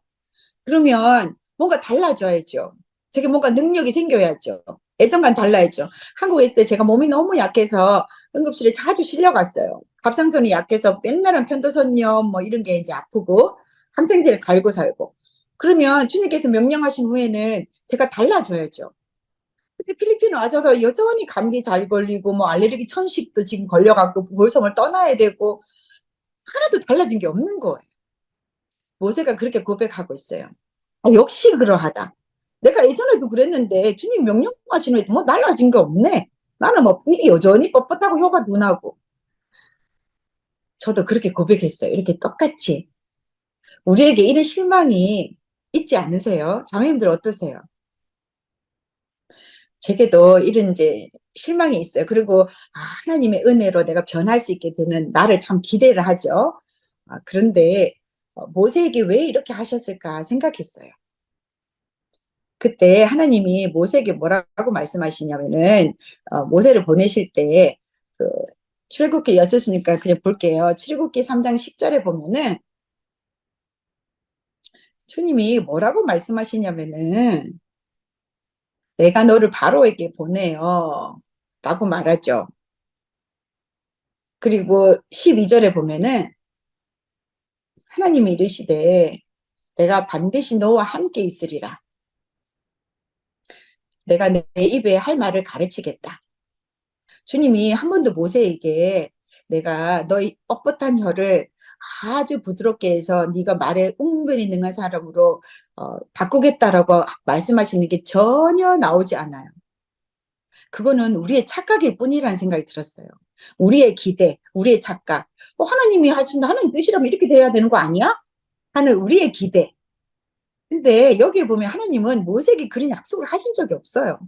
그러면 뭔가 달라져야죠. 제게 뭔가 능력이 생겨야죠. 애정감 달라야죠. 한국에 있을 때 제가 몸이 너무 약해서 응급실에 자주 실려갔어요. 갑상선이 약해서 맨날은 편도선염 뭐 이런 게 이제 아프고 항생제를 갈고 살고. 그러면 주님께서 명령하신 후에는 제가 달라져야죠. 근데 필리핀 와서도 여전히 감기 잘 걸리고 뭐 알레르기 천식도 지금 걸려갖고 볼섬을 떠나야 되고 하나도 달라진 게 없는 거예요. 모세가 그렇게 고백하고 있어요. 역시 그러하다. 내가 예전에도 그랬는데 주님 명령하신 후에 뭐 달라진 게 없네. 나는 뭐 입이 여전히 뻣뻣하고 혀가 둔하고. 저도 그렇게 고백했어요. 이렇게 똑같이. 우리에게 이런 실망이 있지 않으세요? 자매님들 어떠세요? 제게도 이런 이제 실망이 있어요. 그리고 하나님의 은혜로 내가 변할 수 있게 되는 나를 참 기대를 하죠. 그런데 모세에게 왜 이렇게 하셨을까 생각했어요. 그때 하나님이 모세에게 뭐라고 말씀하시냐면은 모세를 보내실 때 그 출애굽기 6이니까 그냥 볼게요. 출애굽기 3장 10절에 보면은 주님이 뭐라고 말씀하시냐면은 내가 너를 바로에게 보내요 라고 말하죠. 그리고 12절에 보면은 하나님이 이르시되 내가 반드시 너와 함께 있으리라. 내가 내 입에 할 말을 가르치겠다. 주님이 한 번도 모세에게 내가 너의 뻣뻣한 혀를 아주 부드럽게 해서 네가 말에 웅변이 능한 사람으로 바꾸겠다라고 말씀하시는 게 전혀 나오지 않아요. 그거는 우리의 착각일 뿐이라는 생각이 들었어요. 우리의 기대, 우리의 착각. 하나님이 하신다, 하나님 뜻이라면 이렇게 돼야 되는 거 아니야? 하는 우리의 기대. 근데 여기에 보면 하나님은 모세에게 그런 약속을 하신 적이 없어요.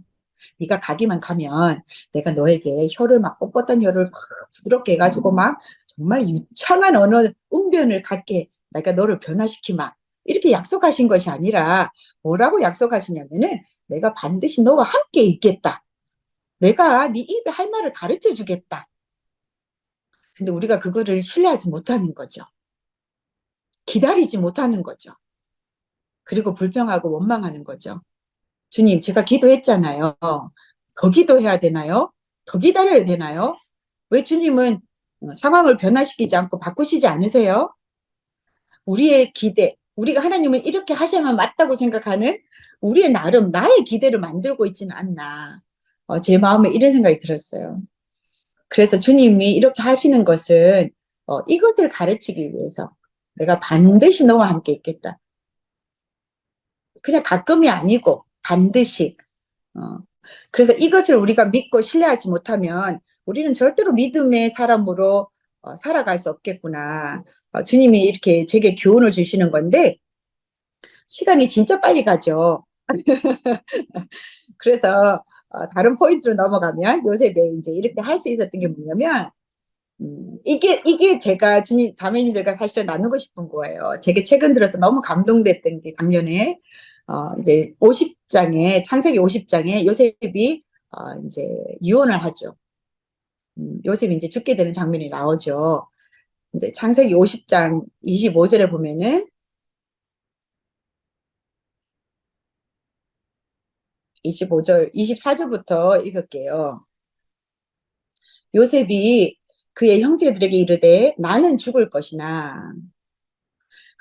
네가 가기만 가면 내가 너에게 혀를 막 뻣뻣한 혀를 막 부드럽게 해가지고 막 정말 유창한 언어 웅변을 갖게 내가 너를 변화시키마 이렇게 약속하신 것이 아니라 뭐라고 약속하시냐면은 내가 반드시 너와 함께 있겠다. 내가 네 입에 할 말을 가르쳐 주겠다. 근데 우리가 그거를 신뢰하지 못하는 거죠. 기다리지 못하는 거죠. 그리고 불평하고 원망하는 거죠. 주님, 제가 기도했잖아요. 더 기도해야 되나요? 더 기다려야 되나요? 왜 주님은 상황을 변화시키지 않고 바꾸시지 않으세요? 우리의 기대, 우리가 하나님은 이렇게 하셔야만 맞다고 생각하는 우리의 나름, 나의 기대를 만들고 있지는 않나. 제 마음에 이런 생각이 들었어요. 그래서 주님이 이렇게 하시는 것은 이것을 가르치기 위해서 내가 반드시 너와 함께 있겠다. 그냥 가끔이 아니고 반드시. 그래서 이것을 우리가 믿고 신뢰하지 못하면 우리는 절대로 믿음의 사람으로 살아갈 수 없겠구나. 주님이 이렇게 제게 교훈을 주시는 건데 시간이 진짜 빨리 가죠. 그래서 다른 포인트로 넘어가면 요셉이 이제 이렇게 할 수 있었던 게 뭐냐면 이게 제가 주님 자매님들과 사실은 나누고 싶은 거예요. 제게 최근 들어서 너무 감동됐던 게 작년에 이제 50장에, 창세기 50장에 요셉이, 이제 유언을 하죠. 요셉이 이제 죽게 되는 장면이 나오죠. 이제 창세기 50장 25절에 보면은 25절, 24절부터 읽을게요. 요셉이 그의 형제들에게 이르되 나는 죽을 것이나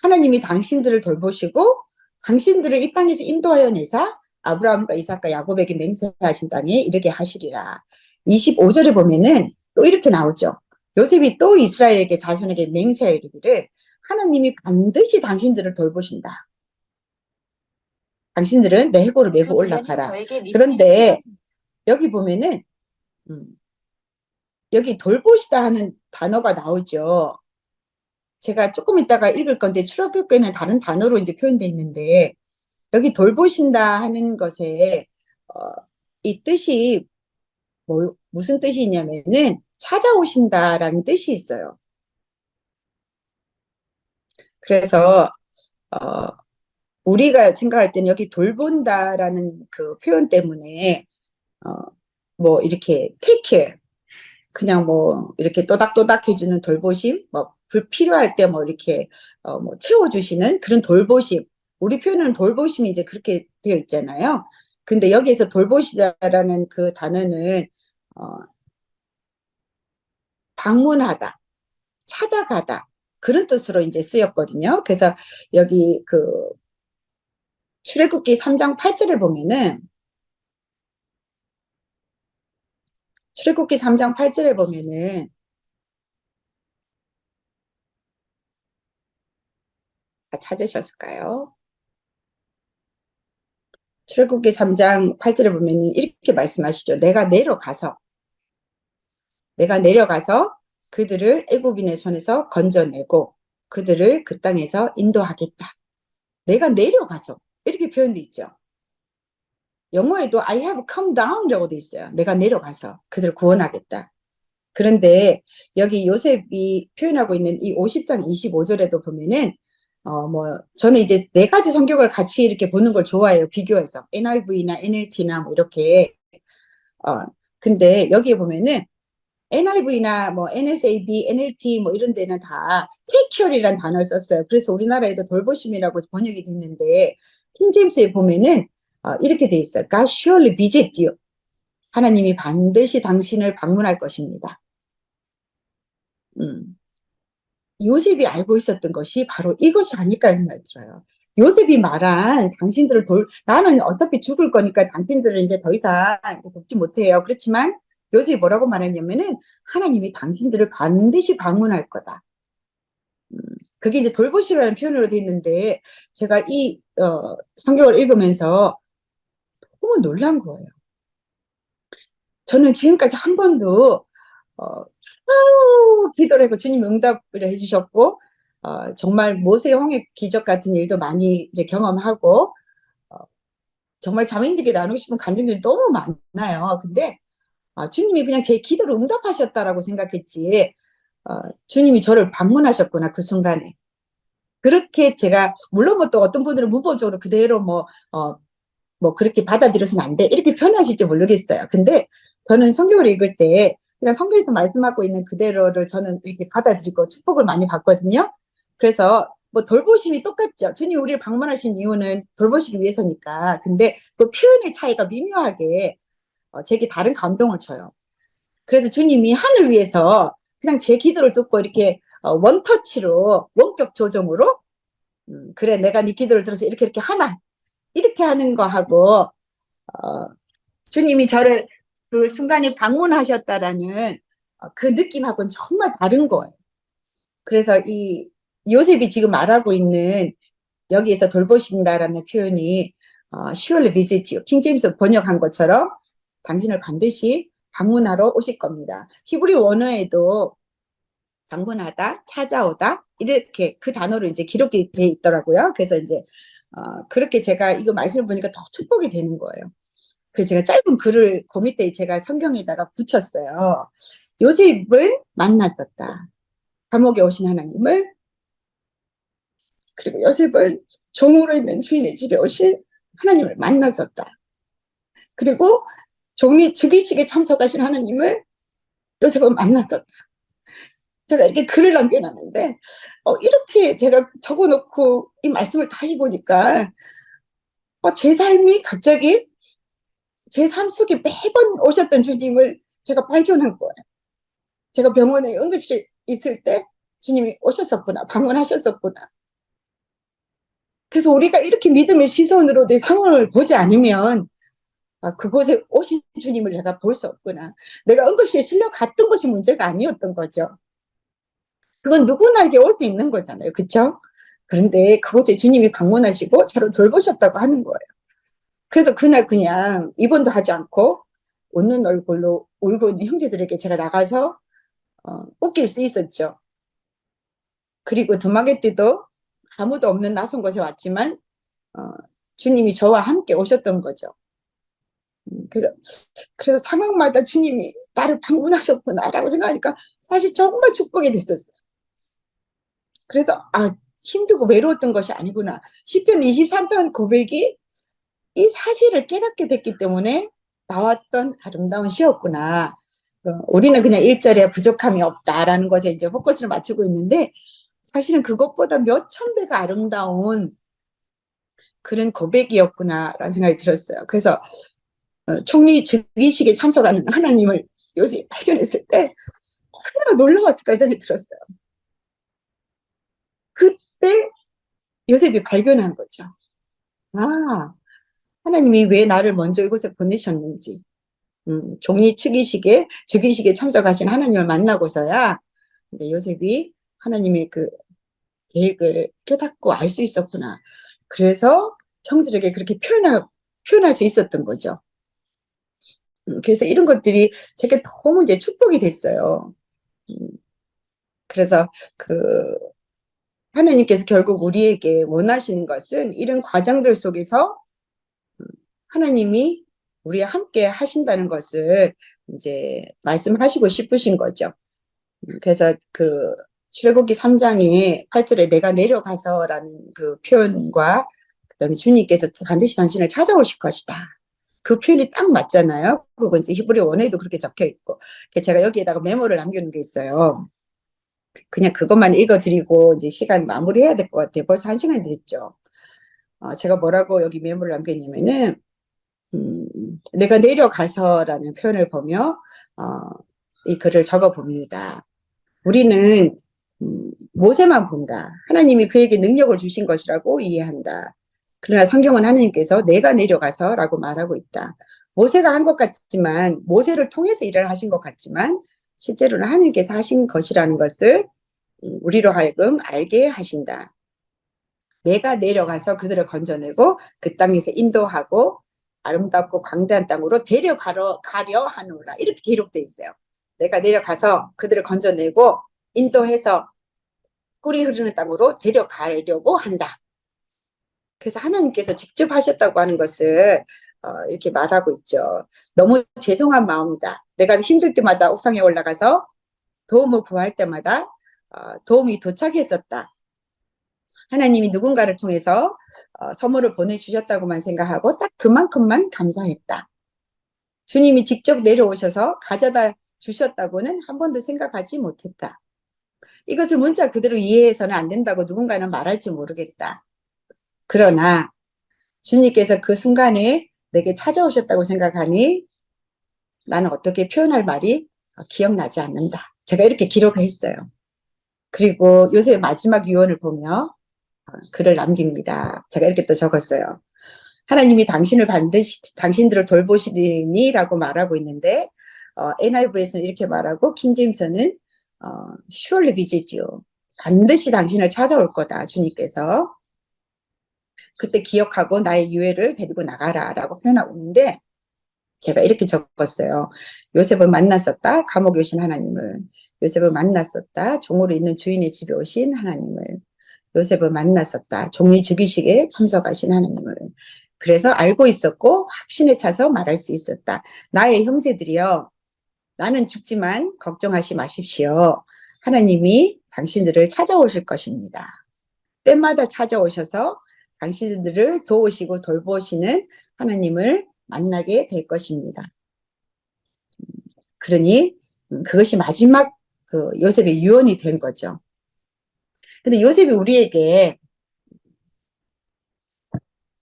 하나님이 당신들을 돌보시고 당신들을 이 땅에서 인도하여 내사 아브라함과 이삭과 야곱에게 맹세하신 땅에 이르게 하시리라. 25절에 보면은 또 이렇게 나오죠. 요셉이 또 이스라엘에게 자손에게 맹세하여 이르기를 하나님이 반드시 당신들을 돌보신다. 당신들은 내 해골을 메고 올라가라. 그런데 여기 보면은 여기 돌보시다 하는 단어가 나오죠. 제가 조금 이따가 읽을 건데 출애굽기에는 다른 단어로 이제 표현되어 있는데 여기 돌보신다 하는 것에 이 뜻이 무슨 뜻이 있냐면은 찾아오신다라는 뜻이 있어요. 그래서 우리가 생각할 때는 여기 돌본다라는 그 표현 때문에 뭐 이렇게 take care, 그냥 뭐 이렇게 또닥또닥 해주는 돌보심, 뭐 불필요할 때 뭐 이렇게 뭐 채워주시는 그런 돌보심. 우리 표현은 돌보심이 이제 그렇게 되어 있잖아요. 근데 여기에서 돌보시다라는 그 단어는 방문하다, 찾아가다 그런 뜻으로 이제 쓰였거든요. 그래서 여기 그 출애굽기 3장 8절을 보면은 출애굽기 3장 8절에 보면은 찾으셨을까요? 출애굽기 3장 8절에 보면은 이렇게 말씀하시죠. 내가 내려가서 그들을 애굽인의 손에서 건져내고 그들을 그 땅에서 인도하겠다. 내가 내려가서 이렇게 표현돼 있죠. 영어에도 I have come down이라고 돼 있어요. 내가 내려가서 그들을 구원하겠다. 그런데 여기 요셉이 표현하고 있는 이 50장 25절에도 보면은 뭐 저는 이제 네 가지 성경을 같이 이렇게 보는 걸 좋아해요. 비교해서 NIV나 NLT나 뭐 이렇게 근데 여기에 보면은 NIV나 뭐 NSAB, NLT 뭐 이런 데는 다 take care이라는 단어를 썼어요. 그래서 우리나라에도 돌보심이라고 번역이 됐는데 킹제임스에 보면은 이렇게 돼 있어요. God surely visit you. 하나님이 반드시 당신을 방문할 것입니다. 요셉이 알고 있었던 것이 바로 이것이 아닐까 생각이 들어요. 요셉이 말한 당신들을 나는 어차피 죽을 거니까 당신들을 이제 더 이상 돕지 못해요. 그렇지만 요셉이 뭐라고 말했냐면은 하나님이 당신들을 반드시 방문할 거다. 그게 이제 돌보시라는 표현으로 돼 있는데 제가 이 성경을 읽으면서 너무 놀란 거예요. 저는 지금까지 한 번도 기도를 하고 주님 응답을 해주셨고 정말 모세 홍해 기적 같은 일도 많이 이제 경험하고 정말 자매님들께 나누고 싶은 간증들이 너무 많아요. 근데 주님이 그냥 제 기도를 응답하셨다라고 생각했지 주님이 저를 방문하셨구나 그 순간에. 그렇게 제가 물론 뭐 또 어떤 분들은 문법적으로 그대로 뭐 그렇게 받아들여서는 안 돼 이렇게 표현하실지 모르겠어요. 근데 저는 성경을 읽을 때 그냥 성경에서 말씀하고 있는 그대로를 저는 이렇게 받아들이고 축복을 많이 받거든요. 그래서 뭐 돌보심이 똑같죠. 주님 우리를 방문하신 이유는 돌보시기 위해서니까. 근데 그 표현의 차이가 미묘하게 제게 다른 감동을 줘요. 그래서 주님이 하늘 위에서 그냥 제 기도를 듣고 이렇게 원터치로 원격 조정으로 그래 내가 네 기도를 들어서 이렇게 하마 이렇게 하는 거하고 주님이 저를 그 순간에 방문하셨다라는 그 느낌하고는 정말 다른 거예요. 그래서 이 요셉이 지금 말하고 있는 여기에서 돌보신다라는 표현이 surely visit you, 킹제임스 번역한 것처럼 당신을 반드시 방문하러 오실 겁니다. 히브리 원어에도 방문하다, 찾아오다 이렇게 그 단어로 이제 기록이 돼 있더라고요. 그래서 이제 그렇게 제가 이거 말씀을 보니까 더 축복이 되는 거예요. 그래서 제가 짧은 글을 그 밑에 제가 성경에다가 붙였어요. 요셉은 만났었다. 감옥에 오신 하나님을. 그리고 요셉은 종으로 있는 주인의 집에 오신 하나님을 만났었다. 그리고 종리 즉위식에 참석하신 하나님을 요셉은 만났었다. 제가 이렇게 글을 남겨놨는데 이렇게 제가 적어놓고 이 말씀을 다시 보니까 제 삶이 갑자기 제 삶 속에 매번 오셨던 주님을 제가 발견한 거예요. 제가 병원에 응급실에 있을 때 주님이 오셨었구나, 방문하셨었구나. 그래서 우리가 이렇게 믿음의 시선으로 내 상황을 보지 않으면 그곳에 오신 주님을 내가 볼 수 없구나. 내가 응급실에 실려 갔던 것이 문제가 아니었던 거죠. 그건 누구나에게 올 수 있는 거잖아요. 그렇죠? 그런데 그곳에 주님이 방문하시고 저를 돌보셨다고 하는 거예요. 그래서 그날 그냥 입원도 하지 않고 웃는 얼굴로 울고 있는 형제들에게 제가 나가서 웃길 수 있었죠. 그리고 두마개 때도 아무도 없는 낯선 곳에 왔지만 주님이 저와 함께 오셨던 거죠. 그래서 상황마다 주님이 나를 방문하셨구나라고 생각하니까 사실 정말 축복이 됐었어요. 그래서 힘들고 외로웠던 것이 아니구나. 시편 23편 고백이 이 사실을 깨닫게 됐기 때문에 나왔던 아름다운 시였구나. 우리는 그냥 1절에 부족함이 없다라는 것에 이제 포커스를 맞추고 있는데 사실은 그것보다 몇천 배가 아름다운 그런 고백이었구나라는 생각이 들었어요. 그래서 총리 즉위식에 참석하는 하나님을 요새 발견했을 때 얼마나 놀라웠을까 생각이 들었어요. 그때 요셉이 발견한 거죠. 하나님이 왜 나를 먼저 이곳에 보내셨는지. 총리 즉위식에 참석하신 하나님을 만나고서야 요셉이 하나님의 그 계획을 깨닫고 알 수 있었구나. 그래서 형들에게 그렇게 표현할 수 있었던 거죠. 그래서 이런 것들이 제게 너무 이제 축복이 됐어요. 그래서 하나님께서 결국 우리에게 원하시는 것은 이런 과정들 속에서 하나님이 우리와 함께 하신다는 것을 이제 말씀하시고 싶으신 거죠. 그래서 출애굽기 3장에 8절에 내가 내려가서라는 그 표현과 그다음에 주님께서 반드시 당신을 찾아오실 것이다. 그 표현이 딱 맞잖아요. 그건 이제 히브리어 원어에도 그렇게 적혀 있고. 제가 여기에다가 메모를 남겨놓은 게 있어요. 그냥 그것만 읽어드리고 이제 시간 마무리해야 될 것 같아요. 벌써 1시간이 됐죠. 제가 뭐라고 여기 메모를 남겼냐면은 내가 내려가서라는 표현을 보며 이 글을 적어 봅니다. 우리는 모세만 본다. 하나님이 그에게 능력을 주신 것이라고 이해한다. 그러나 성경은 하나님께서 내가 내려가서라고 말하고 있다. 모세가 한 것 같지만 모세를 통해서 일을 하신 것 같지만 실제로는 하나님께서 하신 것이라는 것을 우리로 하여금 알게 하신다. 내가 내려가서 그들을 건져내고 그 땅에서 인도하고 아름답고 광대한 땅으로 가려 하노라. 이렇게 기록되어 있어요. 내가 내려가서 그들을 건져내고 인도해서 꿀이 흐르는 땅으로 데려가려고 한다. 그래서 하나님께서 직접 하셨다고 하는 것을 이렇게 말하고 있죠. 너무 죄송한 마음이다. 내가 힘들 때마다 옥상에 올라가서 도움을 구할 때마다 도움이 도착했었다. 하나님이 누군가를 통해서 선물을 보내주셨다고만 생각하고 딱 그만큼만 감사했다. 주님이 직접 내려오셔서 가져다 주셨다고는 한 번도 생각하지 못했다. 이것을 문자 그대로 이해해서는 안 된다고 누군가는 말할지 모르겠다. 그러나 주님께서 그 순간에 내게 찾아오셨다고 생각하니 나는 어떻게 표현할 말이 기억나지 않는다. 제가 이렇게 기록을 했어요. 그리고 요새 마지막 유언을 보며 글을 남깁니다. 제가 이렇게 또 적었어요. 하나님이 당신들을 돌보시리니 라고 말하고 있는데 NIV에서는 이렇게 말하고 킹제임스는 surely visit you. 반드시 당신을 찾아올 거다. 주님께서. 그때 기억하고 나의 유해를 데리고 나가라 라고 표현하고 있는데 제가 이렇게 적었어요. 요셉을 만났었다. 감옥에 오신 하나님을. 요셉을 만났었다. 종으로 있는 주인의 집에 오신 하나님을. 요셉을 만났었다. 종리 즉위식에 참석하신 하나님을. 그래서 알고 있었고 확신에 차서 말할 수 있었다. 나의 형제들이여 나는 죽지만 걱정하지 마십시오. 하나님이 당신들을 찾아오실 것입니다. 때마다 찾아오셔서 당신들을 도우시고 돌보시는 하나님을 만나게 될 것입니다. 그러니 그것이 마지막 그 요셉의 유언이 된 거죠. 근데 요셉이 우리에게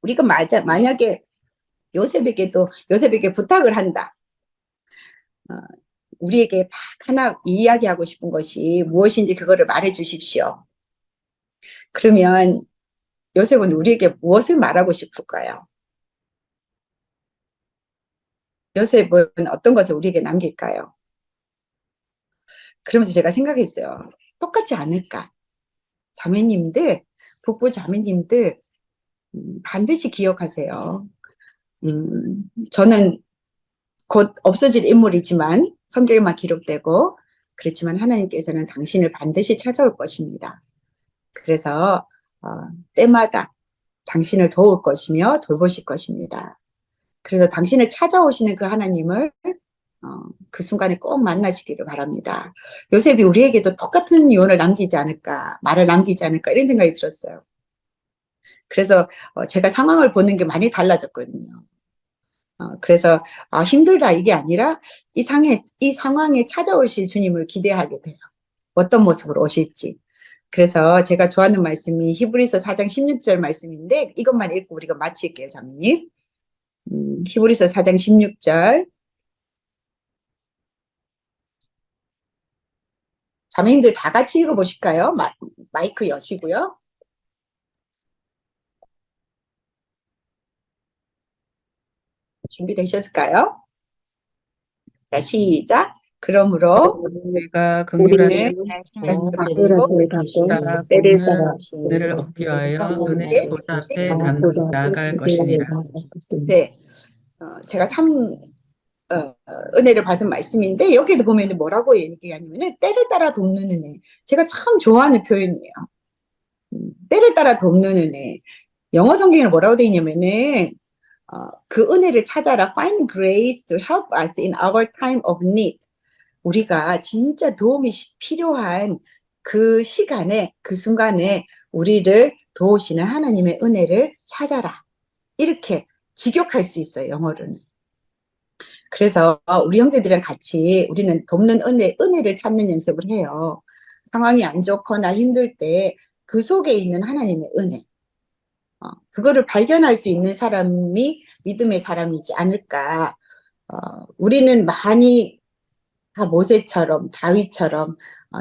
우리가 만약에 요셉에게 부탁을 한다. 우리에게 딱 하나 이야기하고 싶은 것이 무엇인지 그거를 말해 주십시오. 그러면 요셉은 우리에게 무엇을 말하고 싶을까요? 요셉은 어떤 것을 우리에게 남길까요? 그러면서 제가 생각했어요. 똑같지 않을까? 북부 자매님들, 반드시 기억하세요. 저는 곧 없어질 인물이지만 성경에만 기록되고 그렇지만 하나님께서는 당신을 반드시 찾아올 것입니다. 그래서 때마다 당신을 도울 것이며 돌보실 것입니다. 그래서 당신을 찾아오시는 그 하나님을 그 순간에 꼭 만나시기를 바랍니다. 요셉이 우리에게도 똑같은 유언을 남기지 않을까, 말을 남기지 않을까 이런 생각이 들었어요. 그래서 제가 상황을 보는 게 많이 달라졌거든요. 그래서 힘들다 이게 아니라 이 상황에 찾아오실 주님을 기대하게 돼요. 어떤 모습으로 오실지. 그래서 제가 좋아하는 말씀이 히브리서 4장 16절 말씀인데 이것만 읽고 우리가 마칠게요, 자매님. 히브리서 4장 16절. 자매님들 다 같이 읽어보실까요? 마이크 여시고요. 준비되셨을까요? 자, 시작. 그러므로 우리가 우리는 긍휼하시고 받고 다 굽는 은혜를 얻기 위하여 은혜의 보좌 앞에 단독 나아갈 것이니라. 네, 제가 참 은혜를 받은 말씀인데 여기도 보면 뭐라고 얘기하냐면은 때를 따라 돕는 은혜. 제가 참 좋아하는 표현이에요. 때를 따라 돕는 은혜. 영어 성경에 뭐라고 되어 있냐면은 그 은혜를 찾아라. Find grace to help us in our time of need. 우리가 진짜 도움이 필요한 그 시간에, 그 순간에 우리를 도우시는 하나님의 은혜를 찾아라. 이렇게 직역할 수 있어요, 영어로는. 그래서 우리 형제들이랑 같이 우리는 돕는 은혜를 찾는 연습을 해요. 상황이 안 좋거나 힘들 때 그 속에 있는 하나님의 은혜. 그거를 발견할 수 있는 사람이 믿음의 사람이지 않을까. 우리는 많이 다 모세처럼, 다윗처럼,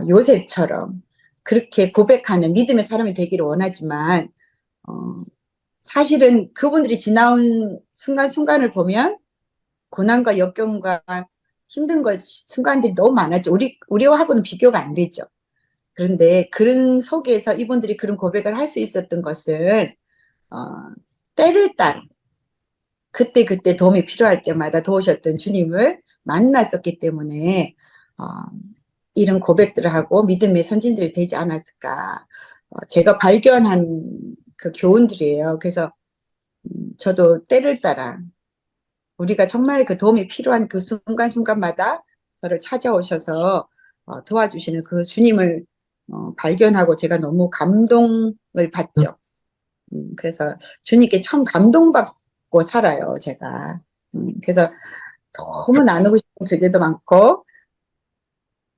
요셉처럼 그렇게 고백하는 믿음의 사람이 되기를 원하지만 사실은 그분들이 지나온 순간순간을 보면 고난과 역경과 힘든 순간들이 너무 많았죠. 우리하고는 비교가 안 되죠. 그런데 그런 속에서 이분들이 그런 고백을 할 수 있었던 것은 때를 따라 그때 도움이 필요할 때마다 도우셨던 주님을 만났었기 때문에 이런 고백들을 하고 믿음의 선진들이 되지 않았을까. 제가 발견한 그 교훈들이에요. 그래서 저도 때를 따라 우리가 정말 그 도움이 필요한 그 순간순간마다 저를 찾아오셔서 도와주시는 그 주님을 발견하고 제가 너무 감동을 받죠. 그래서 주님께 참 감동받고 살아요, 제가. 그래서 너무 나누고 싶은 교제도 많고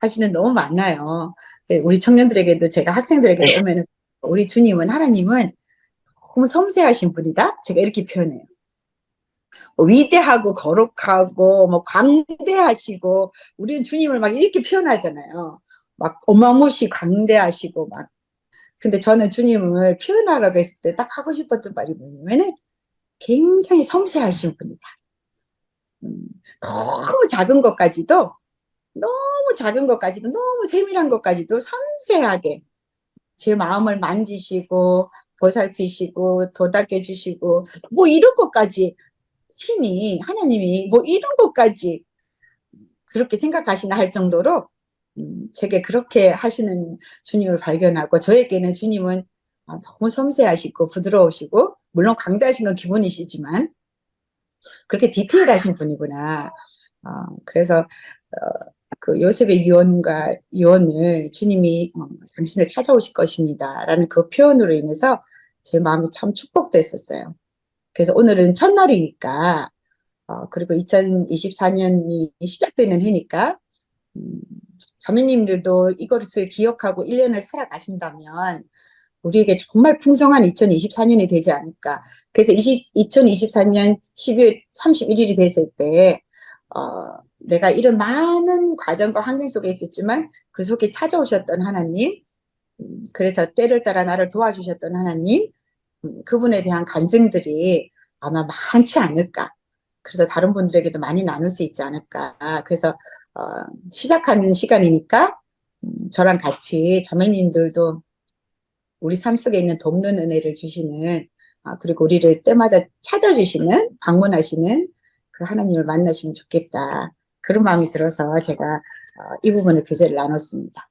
사실은 너무 많아요. 우리 청년들에게도 제가 학생들에게도 오면은 우리 주님은 하나님은 너무 섬세하신 분이다. 제가 이렇게 표현해요. 위대하고 거룩하고 뭐 광대하시고 우리는 주님을 막 이렇게 표현하잖아요. 막 어마무시 광대하시고 막. 근데 저는 주님을 표현하라고 했을 때 딱 하고 싶었던 말이 뭐냐면은 굉장히 섬세하신 분이다. 너무 작은 것까지도 너무 세밀한 것까지도 섬세하게 제 마음을 만지시고 보살피시고 도닦여 주시고 뭐 이런 것까지 하나님이 뭐 이런 것까지 그렇게 생각하시나 할 정도로 제게 그렇게 하시는 주님을 발견하고 저에게는 주님은 너무 섬세하시고 부드러우시고 물론 광대하신 건 기본이시지만 그렇게 디테일하신 분이구나. 그래서 그 요셉의 유언을 주님이 당신을 찾아오실 것입니다 라는 그 표현으로 인해서 제 마음이 참 축복됐었어요. 그래서 오늘은 첫날이니까, 그리고 2024년이 시작되는 해니까, 자매님들도 이것을 기억하고 1년을 살아가신다면, 우리에게 정말 풍성한 2024년이 되지 않을까. 그래서 2024년 12월 31일이 됐을 때, 내가 이런 많은 과정과 환경 속에 있었지만 그 속에 찾아오셨던 하나님, 그래서 때를 따라 나를 도와주셨던 하나님, 그분에 대한 간증들이 아마 많지 않을까. 그래서 다른 분들에게도 많이 나눌 수 있지 않을까. 그래서 시작하는 시간이니까 저랑 같이 자매님들도 우리 삶 속에 있는 돕는 은혜를 주시는, 그리고 우리를 때마다 찾아주시는, 방문하시는 그 하나님을 만나시면 좋겠다. 그런 마음이 들어서 제가 이 부분을 교제를 나눴습니다.